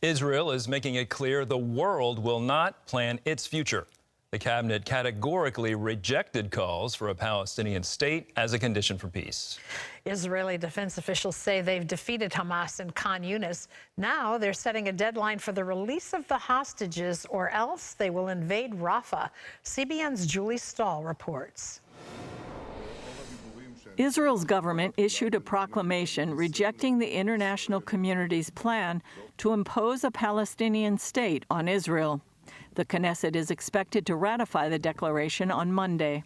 Israel is making it clear the world will not plan its future. The cabinet categorically rejected calls for a Palestinian state as a condition for peace. Israeli defense officials say they've defeated Hamas in Khan Yunis. Now they're setting a deadline for the release of the hostages, or else they will invade Rafah. CBN's Julie Stahl reports. Israel's government issued a proclamation rejecting the international community's plan to impose a Palestinian state on Israel. The Knesset is expected to ratify the declaration on Monday.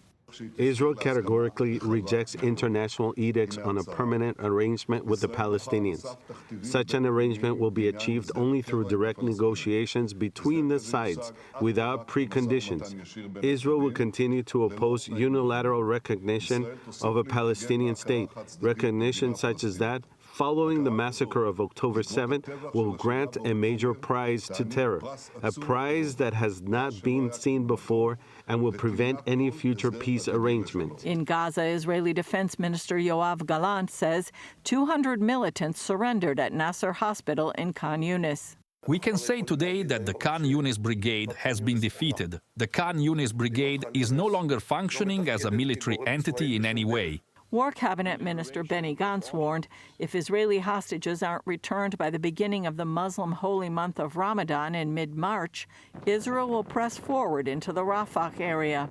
Israel categorically rejects international edicts on a permanent arrangement with the Palestinians. Such an arrangement will be achieved only through direct negotiations between the sides without preconditions. Israel will continue to oppose unilateral recognition of a Palestinian state. Recognition such as that, following the massacre of October 7th, will grant a major prize to terror, a prize that has not been seen before and will prevent any future peace arrangement. In Gaza, Israeli Defense Minister Yoav Gallant says 200 militants surrendered at Nasser Hospital in Khan Yunis. We can say today that the Khan Yunis Brigade has been defeated. The Khan Yunis Brigade is no longer functioning as a military entity in any way. War Cabinet Minister Benny Gantz warned if Israeli hostages aren't returned by the beginning of the Muslim holy month of Ramadan in mid-March, Israel will press forward into the Rafah area.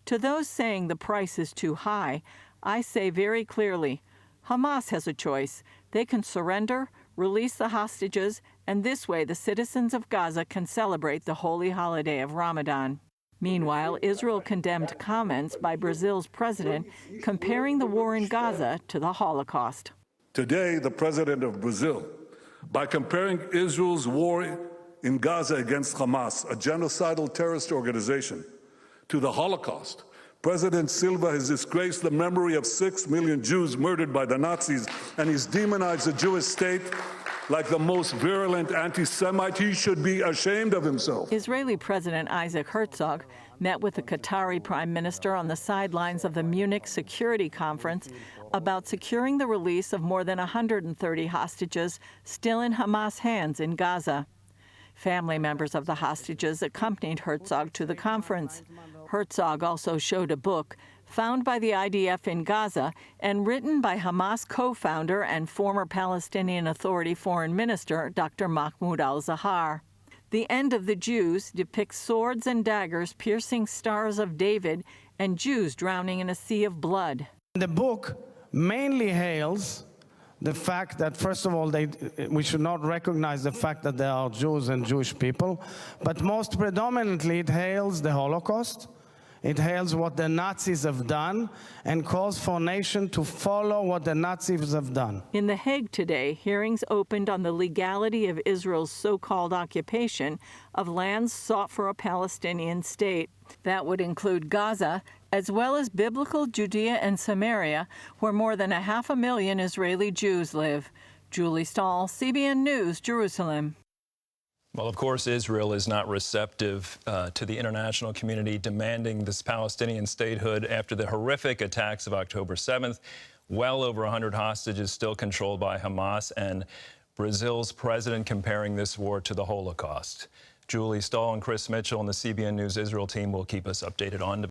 To those saying the price is too high, I say very clearly, Hamas has a choice. They can surrender, release the hostages, and this way the citizens of Gaza can celebrate the holy holiday of Ramadan. Meanwhile, Israel condemned comments by Brazil's president comparing the war in Gaza to the Holocaust. Today, the president of Brazil, by comparing Israel's war in Gaza against Hamas, a genocidal terrorist organization, to the Holocaust, President Silva has disgraced the memory of 6 million Jews murdered by the Nazis, and he's demonized the Jewish state like the most virulent anti-Semite. He should be ashamed of himself. Israeli President Isaac Herzog met with the Qatari Prime Minister on the sidelines of the Munich Security Conference about securing the release of more than 130 hostages still in Hamas hands in Gaza. Family members of the hostages accompanied Herzog to the conference. Herzog also showed a book found by the IDF in Gaza and written by Hamas co-founder and former Palestinian Authority Foreign Minister Dr. Mahmoud al-Zahar. The End of the Jews depicts swords and daggers piercing stars of David and Jews drowning in a sea of blood. The book mainly hails the fact that, first of all, we should not recognize the fact that there are Jews and Jewish people, but most predominantly it hails the Holocaust. It hails what the Nazis have done and calls for a nation to follow what the Nazis have done. In The Hague today, hearings opened on the legality of Israel's so-called occupation of lands sought for a Palestinian state. That would include Gaza, as well as biblical Judea and Samaria, where more than 500,000 Israeli Jews live. Julie Stahl, CBN News, Jerusalem. Well, of course, Israel is not receptive to the international community demanding this Palestinian statehood after the horrific attacks of October 7th. Well over 100 hostages still controlled by Hamas, and Brazil's president comparing this war to the Holocaust. Julie Stahl and Chris Mitchell and the CBN News Israel team will keep us updated on developments.